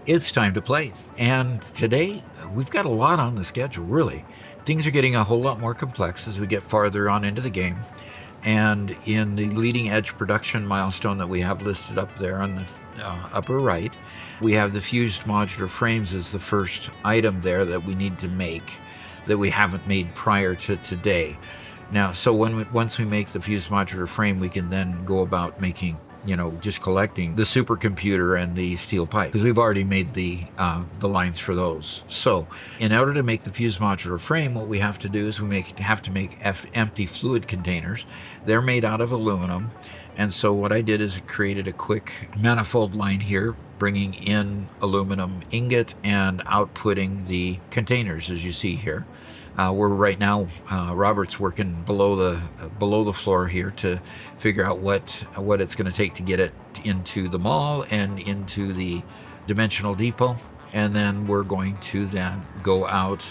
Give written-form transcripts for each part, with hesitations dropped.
It's time to play. And today, we've got a lot on the schedule, really. Things are getting a whole lot more complex as we get farther on into the game. And in the leading edge production milestone that we have listed up there on the upper right, we have the fused modular frames as the first item there that we need to make that we haven't made prior to today. Now, so once we make the fused modular frame, we can then go about making, just collecting the supercomputer and the steel pipe, because we've already made the lines for those. So in order to make the fused modular frame, what we have to do is have to make empty fluid containers. They're made out of aluminum. And so what I did is created a quick manifold line here, bringing in aluminum ingot and outputting the containers, as you see here. We're right now, Robert's working below the floor here to figure out what it's going to take to get it into the mall and into the dimensional depot. And then we're going to then go out.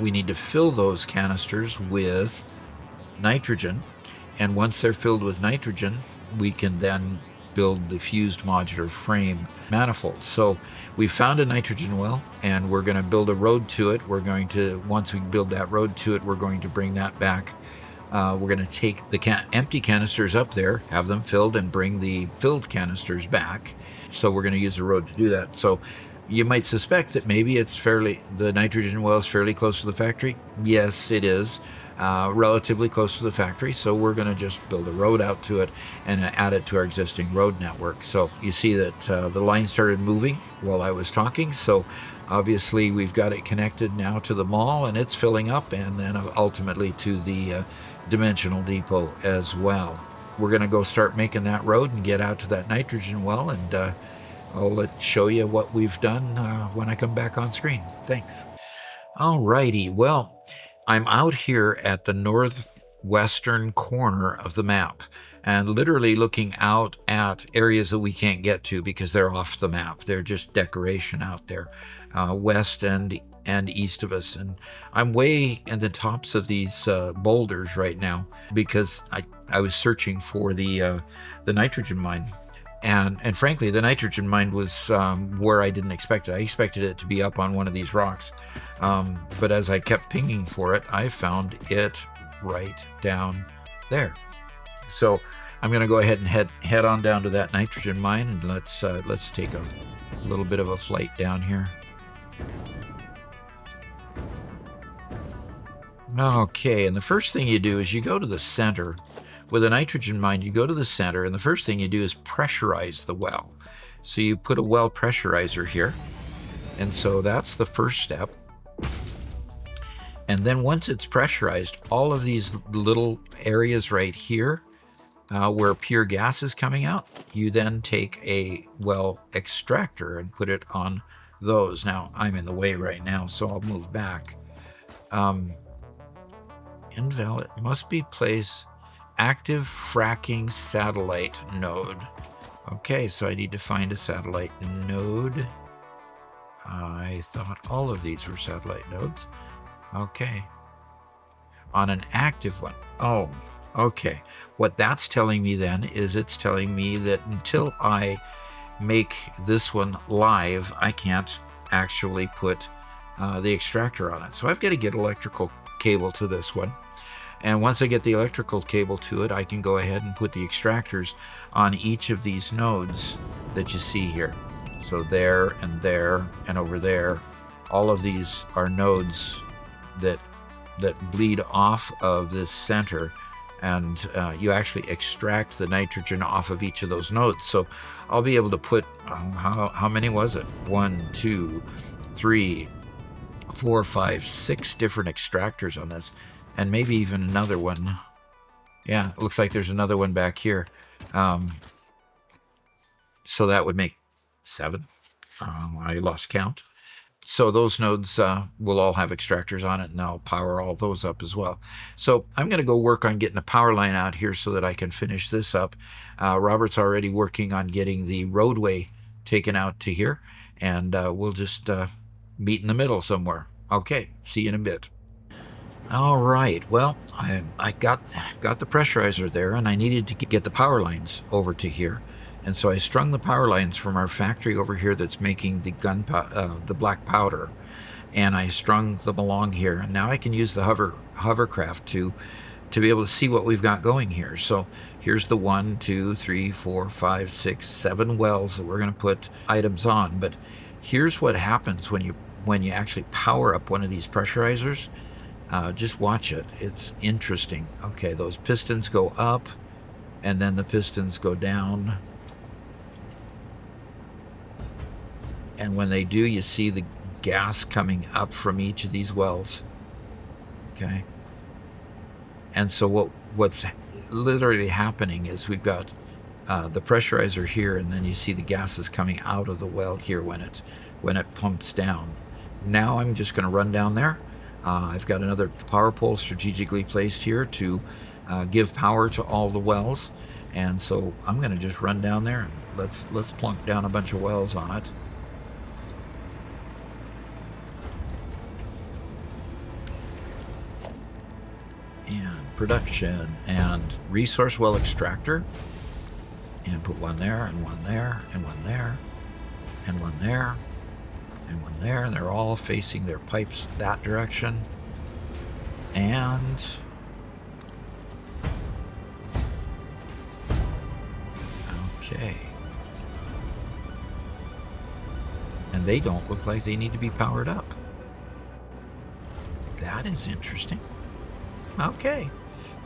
We need to fill those canisters with nitrogen. And once they're filled with nitrogen, we can then build the fused modular frame manifold. So we found a nitrogen well, and we're going to build a road to it. Once we build that road to it, we're going to bring that back. We're going to take the empty canisters up there, have them filled, and bring the filled canisters back. So we're going to use a road to do that. So you might suspect that maybe the nitrogen well is fairly close to the factory. Yes, it is. Relatively close to the factory, so we're going to just build a road out to it and add it to our existing road network. So you see that the line started moving while I was talking, so obviously we've got it connected now to the mall, and it's filling up, and then ultimately to the dimensional depot as well. We're going to go start making that road and get out to that nitrogen well, and I'll show you what we've done when I come back on screen. Thanks. Alrighty, well, I'm out here at the northwestern corner of the map and literally looking out at areas that we can't get to because they're off the map. They're just decoration out there, west and east of us. And I'm way in the tops of these boulders right now because I was searching for the nitrogen mine. And frankly, the nitrogen mine was where I didn't expect it. I expected it to be up on one of these rocks. But as I kept pinging for it, I found it right down there. So I'm going to go ahead and head on down to that nitrogen mine, and let's take a little bit of a flight down here. Okay, and the first thing you do is you go to the center. With a nitrogen mine, you go to the center, and the first thing you do is pressurize the well. So you put a well pressurizer here, and so that's the first step. And then once it's pressurized, all of these little areas right here where pure gas is coming out, you then take a well extractor and put it on those. Now, I'm in the way right now, so I'll move back. Invalid must be placed. Active fracking satellite node. Okay, so I need to find a satellite node. I thought all of these were satellite nodes. Okay. On an active one. Oh, okay. What that's telling me then is it's telling me that until I make this one live, I can't actually put the extractor on it. So I've got to get electrical cable to this one. And once I get the electrical cable to it, I can go ahead and put the extractors on each of these nodes that you see here. So there and over there, all of these are nodes that bleed off of this center, and you actually extract the nitrogen off of each of those nodes. So I'll be able to put, how many was it? 1, 2, 3, 4, 5, 6 different extractors on this. And maybe even another one. Yeah, it looks like there's another one back here. So that would make 7. I lost count. So those nodes will all have extractors on it, and I'll power all those up as well. So I'm going to go work on getting a power line out here so that I can finish this up. Robert's already working on getting the roadway taken out to here, and we'll just meet in the middle somewhere. Okay, see you in a bit. All right, well, I got the pressurizer there, and I needed to get the power lines over to here. And so I strung the power lines from our factory over here that's making the the black powder, and I strung them along here. And now I can use the hovercraft to be able to see what we've got going here. So here's the 1, 2, 3, 4, 5, 6, 7 wells that we're going to put items on. But here's what happens when you actually power up one of these pressurizers. Just watch it. It's interesting. Okay, those pistons go up, and then the pistons go down. And when they do, you see the gas coming up from each of these wells. Okay. And so what's literally happening is we've got the pressurizer here, and then you see the gases coming out of the well here when it pumps down. Now I'm just going to run down there. I've got another power pole strategically placed here to give power to all the wells, and so I'm going to just run down there and let's plunk down a bunch of wells on it. And production and resource well extractor, and put one there and one there and one there and one there and one there, and they're all facing their pipes that direction. And okay, and they don't look like they need to be powered up. That is interesting. Okay,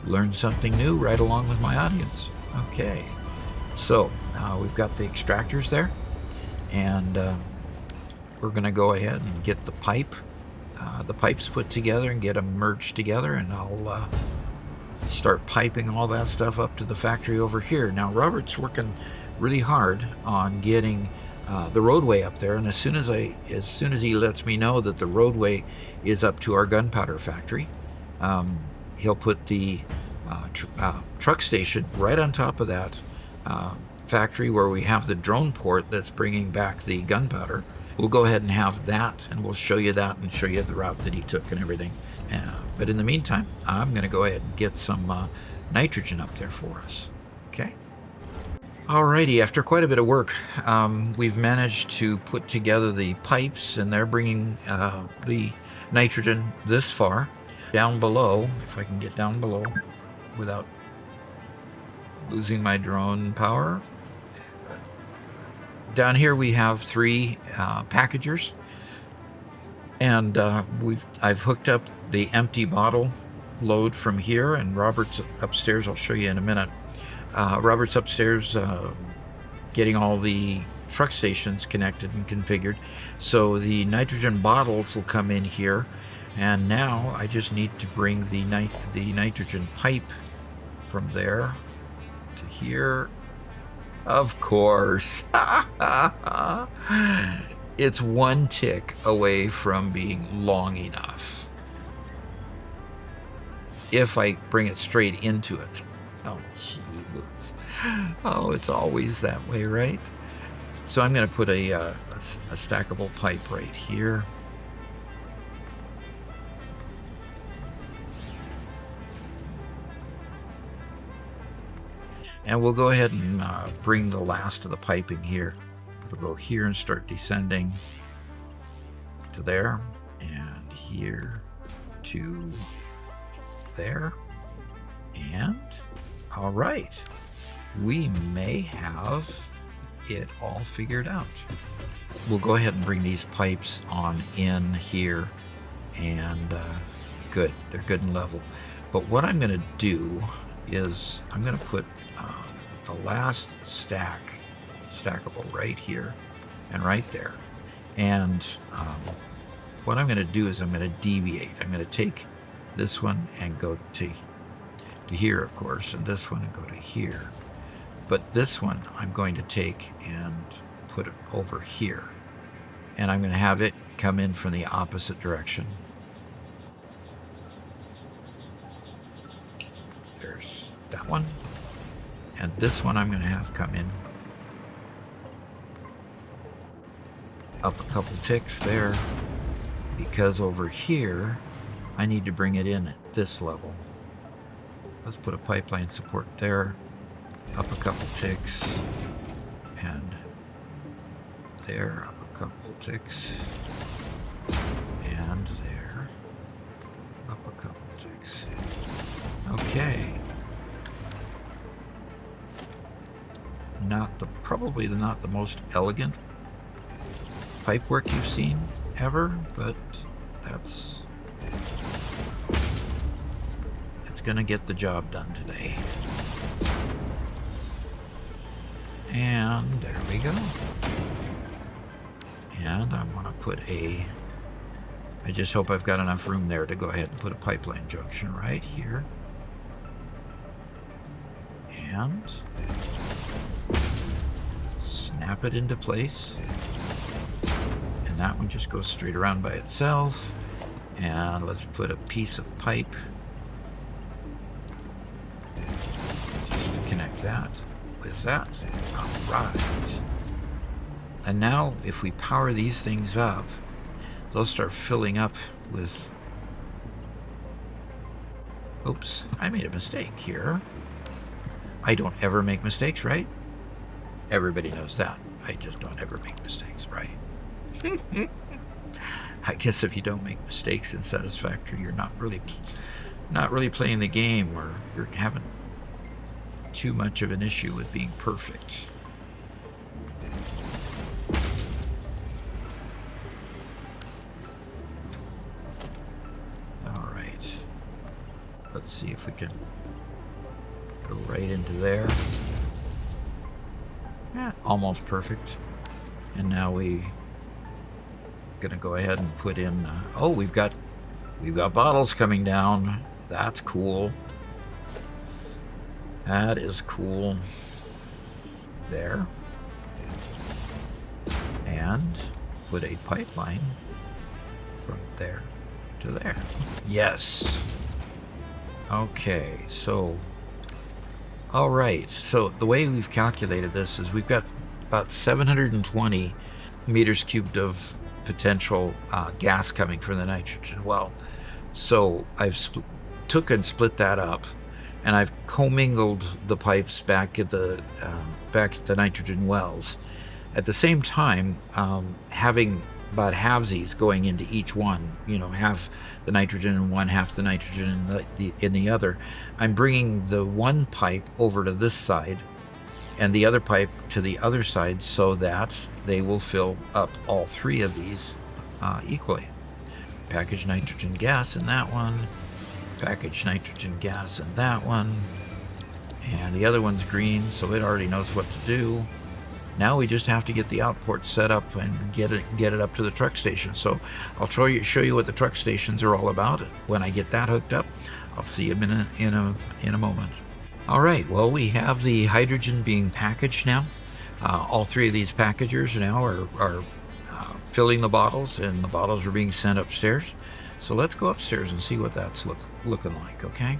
learned something new right along with my audience. Okay, so we've got the extractors there, and we're going to go ahead and get the pipes put together and get them merged together, and I'll start piping all that stuff up to the factory over here. Now Robert's working really hard on getting the roadway up there, and as soon as he lets me know that the roadway is up to our gunpowder factory, he'll put the truck station right on top of that factory where we have the drone port that's bringing back the gunpowder. We'll go ahead and have that, and we'll show you that and show you the route that he took and everything. But in the meantime, I'm going to go ahead and get some nitrogen up there for us. Okay? Alrighty, after quite a bit of work, we've managed to put together the pipes, and they're bringing the nitrogen this far. Down below, if I can get down below without losing my drone power. Down here we have 3 packagers, and I've hooked up the empty bottle load from here, and Robert's upstairs. I'll show you in a minute. Robert's upstairs getting all the truck stations connected and configured, so the nitrogen bottles will come in here. And now I just need to bring the nitrogen pipe from there to here. Of course. It's one tick away from being long enough. If I bring it straight into it. Oh, jeez. Oh, it's always that way, right? So I'm going to put a stackable pipe right here. And we'll go ahead and bring the last of the piping here. We'll go here and start descending to there, and here to there. And all right, we may have it all figured out. We'll go ahead and bring these pipes on in here, and good, they're good and level. But what I'm going to do is I'm going to put the last stackable right here and right there. And what I'm going to do is I'm going to deviate. I'm going to take this one and go to here, of course, and this one and go to here. But this one I'm going to take and put it over here. And I'm going to have it come in from the opposite direction. There's that one. And this one I'm going to have come in up a couple ticks there, because over here I need to bring it in at this level. Let's put a pipeline support there, up a couple ticks, And there, up a couple ticks. And there, up a couple ticks. Okay. Probably not the most elegant pipe work you've seen ever, but it's gonna get the job done today. And there we go. And I want to put I just hope I've got enough room there to go ahead and put a pipeline junction right here. And snap it into place. And that one just goes straight around by itself. And let's put a piece of pipe just to connect that with that. All right. And now if we power these things up, they'll start filling up with... Oops, I made a mistake here. I don't ever make mistakes, right? Everybody knows that. I just don't ever make mistakes, right? I guess if you don't make mistakes in Satisfactory, you're not really playing the game, or you're having too much of an issue with being perfect. All right. Let's see if we can go right into there. Yeah, almost perfect. And now we're gonna go ahead and put in. Oh, we've got bottles coming down. That's cool. That is cool. There. And put a pipeline from there to there. Yes. Okay, so all right, so the way we've calculated this is we've got about 720 meters cubed of potential gas coming from the nitrogen well. So I've took and split that up, and I've commingled the pipes back at the nitrogen wells. At the same time, having about halvesies going into each one, half the nitrogen in one, half the nitrogen in the other. I'm bringing the one pipe over to this side and the other pipe to the other side so that they will fill up all three of these equally. Packaged nitrogen gas in that one, packaged nitrogen gas in that one, and the other one's green, so it already knows what to do. Now we just have to get the outport set up and get it up to the truck station. So I'll show you what the truck stations are all about. When I get that hooked up, I'll see you in a moment. All right, well, we have the hydrogen being packaged now. All three of these packagers now are filling the bottles, and the bottles are being sent upstairs. So let's go upstairs and see what that's looking like, okay?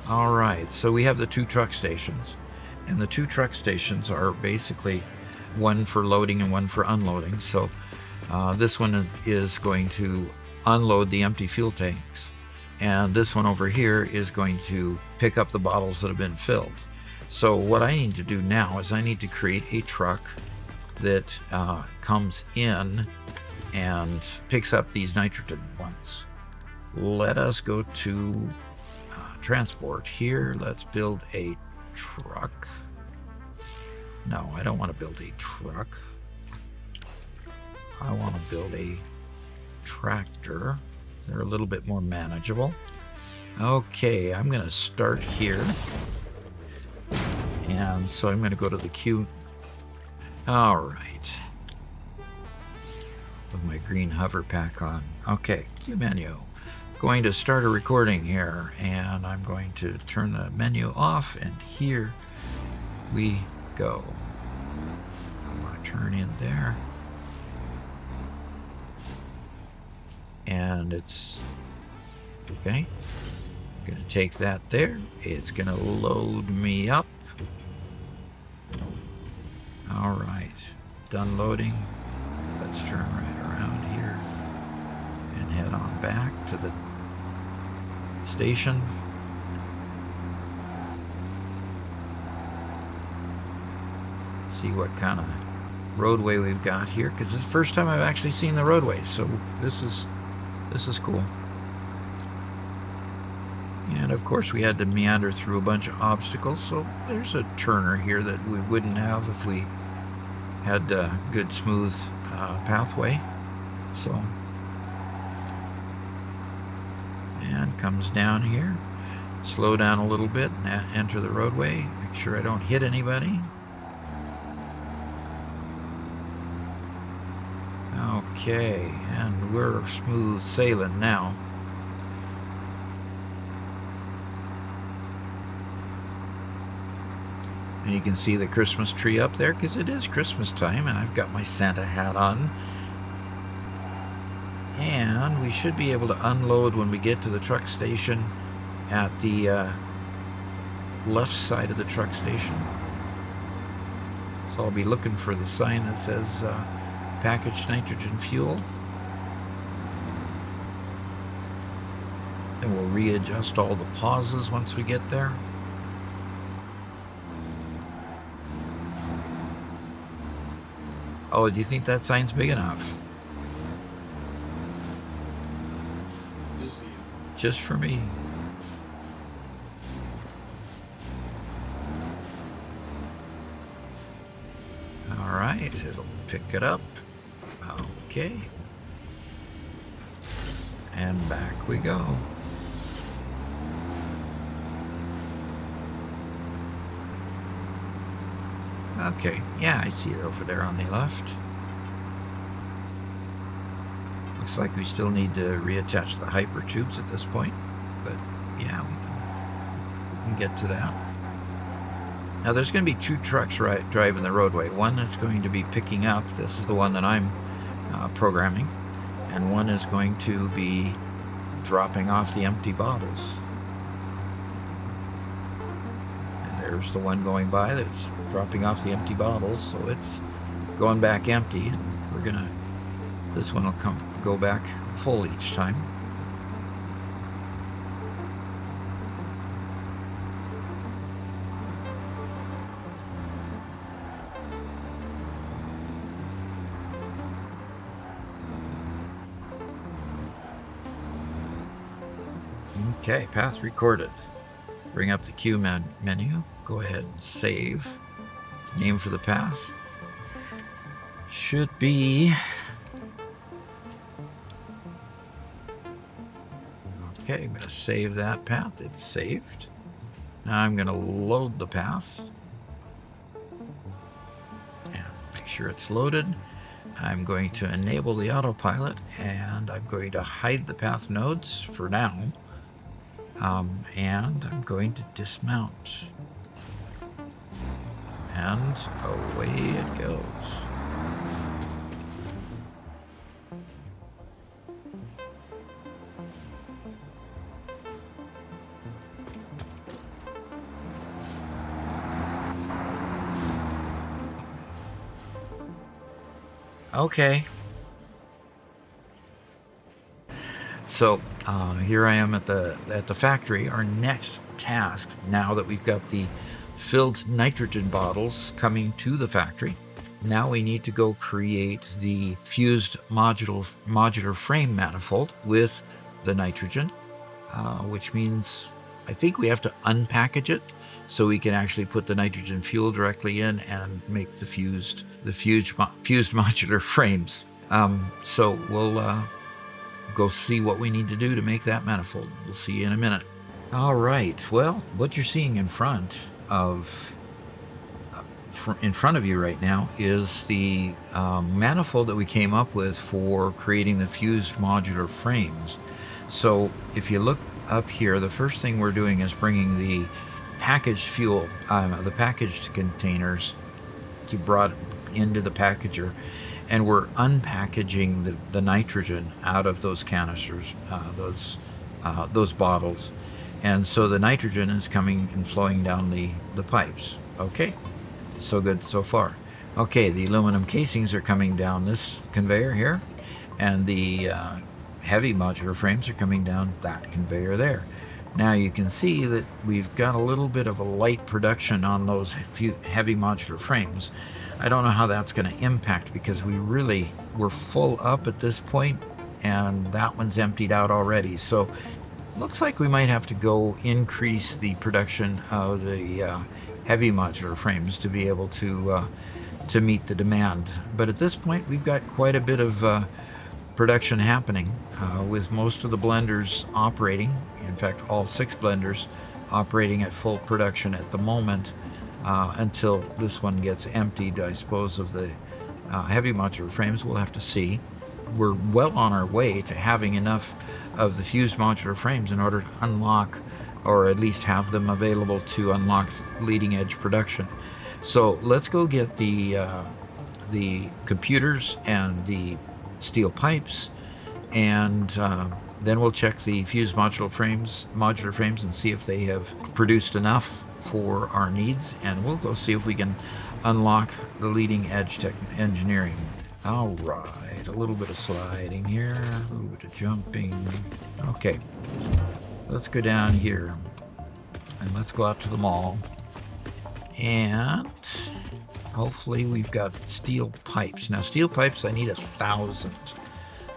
All right, so we have the two truck stations. And the two truck stations are basically one for loading and one for unloading. So this one is going to unload the empty fuel tanks. And this one over here is going to pick up the bottles that have been filled. So what I need to do now is I need to create a truck that comes in and picks up these nitrogen ones. Let us go to transport here. Let's build a truck. No, I don't want to build a truck. I want to build a tractor. They're a little bit more manageable. Okay, I'm going to start here. And so I'm going to go to the queue. All right. With my green hover pack on. Okay, queue menu. Going to start a recording here, and I'm going to turn the menu off, and here we go. I'm going to turn in there. And it's okay. I'm going to take that there. It's going to load me up. All right, done loading. Let's turn right around here and head on back to the station. see what kind of roadway we've got here, because it's the first time I've actually seen the roadway, so this is cool. And of course we had to meander through a bunch of obstacles, so there's a turner here that we wouldn't have if we had a good smooth pathway. So, and comes down here, slow down a little bit and enter the roadway, make sure I don't hit anybody. Okay, and we're smooth sailing now. And you can see the Christmas tree up there because it is Christmas time, and I've got my Santa hat on. And we should be able to unload when we get to the truck station at the left side of the truck station. So I'll be looking for the sign that says packaged nitrogen fuel. Then we'll readjust all the pauses once we get there. Oh, do you think that sign's big enough? Just for me. All right, it'll pick it up. Okay. And back we go. Okay, yeah, I see it over there on the left. Looks like we still need to reattach the hyper tubes at this point, but yeah, we can get to that. Now there's going to be two trucks driving the roadway. One that's going to be picking up, this is the one that I'm programming, and one is going to be dropping off the empty bottles. And there's the one going by that's dropping off the empty bottles, so it's going back empty, and this one will go back full each time. Okay, path recorded. Bring up the queue menu. Go ahead and save. Name for the path should be... Okay, I'm going to save that path. It's saved. Now I'm going to load the path. And make sure it's loaded. I'm going to enable the autopilot, and I'm going to hide the path nodes for now. And I'm going to dismount. And away it goes. Okay. So here I am at the factory. Our next task, now that we've got the filled nitrogen bottles coming to the factory, now we need to go create the fused modular frame manifold with the nitrogen, which means I think we have to unpackage it so we can actually put the nitrogen fuel directly in and make the fused modular frames. So we'll go see what we need to do to make that manifold. We'll see you in a minute. All right. Well, what you're seeing in front of you right now is the manifold that we came up with for creating the fused modular frames. So if you look up here, the first thing we're doing is bringing the packaged fuel, the packaged containers, brought into the packager, and we're unpackaging the nitrogen out of those canisters, those bottles. And so the nitrogen is coming and flowing down the pipes. Okay, so good so far. Okay, the aluminum casings are coming down this conveyor here, and the heavy modular frames are coming down that conveyor there. Now you can see that we've got a little bit of a light production on those heavy modular frames. I don't know how that's going to impact, because we're full up at this point, and that one's emptied out already. So looks like we might have to go increase the production of the heavy modular frames to be able to meet the demand. But at this point, we've got quite a bit of production happening with most of the blenders operating. In fact, all 6 blenders operating at full production at the moment, until this one gets emptied, I suppose, of the heavy modular frames. We'll have to see. We're well on our way to having enough of the fused modular frames in order to unlock, or at least have them available to unlock, leading edge production. So let's go get the computers and the steel pipes, and then we'll check the fused modular frames and see if they have produced enough for our needs, and we'll go see if we can unlock the leading edge engineering. All right, a little bit of sliding here, a little bit of jumping. Okay, let's go down here and let's go out to the mall, and hopefully we've got steel pipes. Now, steel pipes, I need 1,000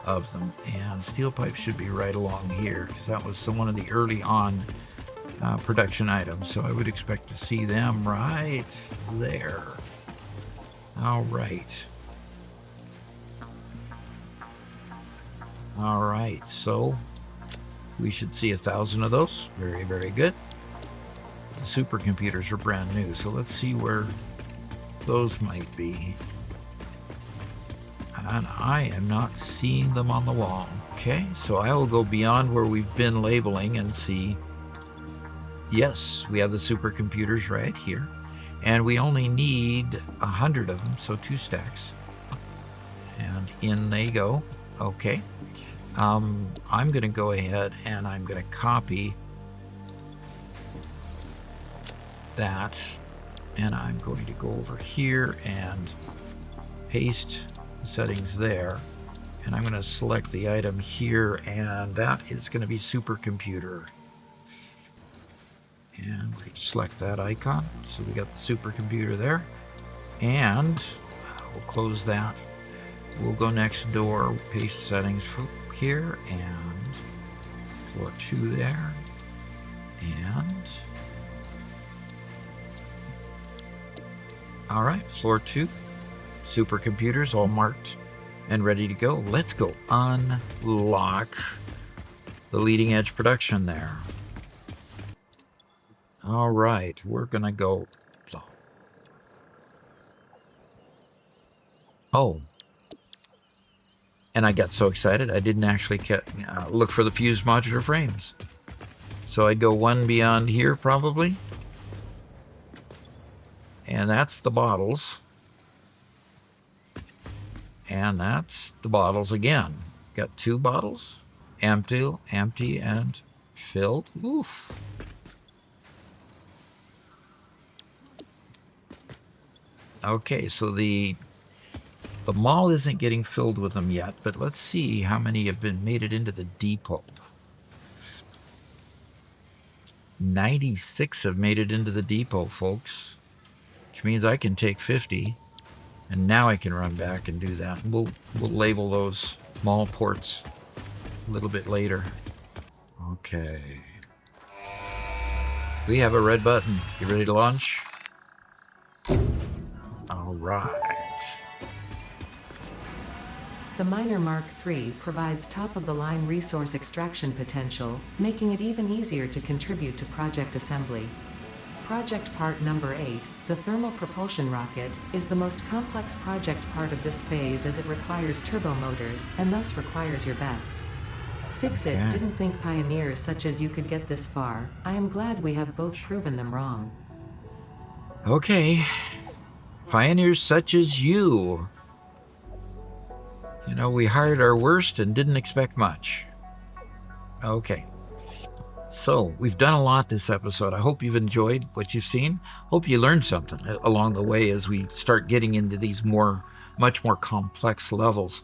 of them, and steel pipes should be right along here, because that was one of the early on production items, so I would expect to see them right there. All right. All right, so we should see 1,000 of those. Very, very good. The supercomputers are brand new, so let's see where those might be. And I am not seeing them on the wall. Okay, so I will go beyond where we've been labeling and see. Yes, we have the supercomputers right here, and we only need 100 of them, so 2 stacks. And in they go. Okay. I'm going to go ahead and I'm going to copy that, and I'm going to go over here and paste the settings there, and I'm going to select the item here, and that is going to be supercomputer. And we select that icon, so we got the supercomputer there, and we'll close that. We'll go next door, paste settings here, and floor 2 there, and all right, floor 2, supercomputers all marked and ready to go. Let's go unlock the leading edge production there. All right, we're gonna go. Oh, and I got so excited I didn't actually look for the fused modular frames. So I'd go one beyond here probably, and that's the bottles, and that's the bottles again. Got 2 bottles, empty, and filled. Oof. Okay, so the mall isn't getting filled with them yet, but let's see how many have made it into the depot. 96 have made it into the depot, folks, which means I can take 50, and now I can run back and do that. We'll label those mall ports a little bit later. Okay. We have a red button. You ready to launch? All right. The Miner Mark III provides top-of-the-line resource extraction potential, making it even easier to contribute to project assembly. Project part number 8, the thermal propulsion rocket, is the most complex project part of this phase, as it requires turbo motors, and thus requires your best. Fix it. Didn't think pioneers such as you could get this far. I am glad we have both proven them wrong. Okay. Pioneers such as you. You know, we hired our worst and didn't expect much. Okay. So, we've done a lot this episode. I hope you've enjoyed what you've seen. Hope you learned something along the way as we start getting into these much more complex levels.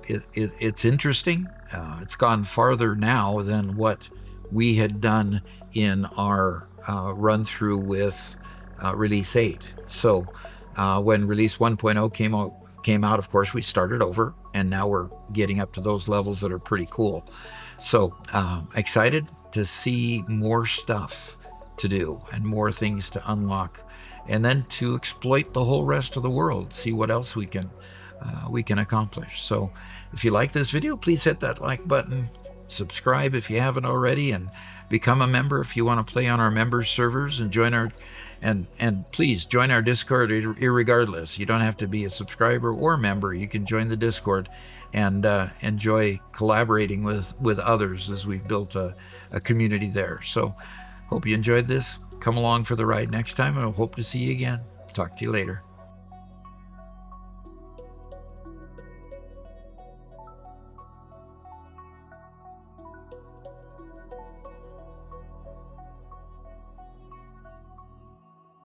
It's interesting. It's gone farther now than what we had done in our run through with Release 8. So, When release 1.0 came out, of course, we started over, and now we're getting up to those levels that are pretty cool. So excited to see more stuff to do and more things to unlock, and then to exploit the whole rest of the world, see what else we can accomplish. So if you like this video, please hit that like button, subscribe if you haven't already, and become a member if you want to play on our members servers, and join our and please join our Discord irregardless. You don't have to be a subscriber or member. You can join the Discord and enjoy collaborating with others, as we've built a community there. So hope you enjoyed this. Come along for the ride next time, and I hope to see you again. Talk to you later.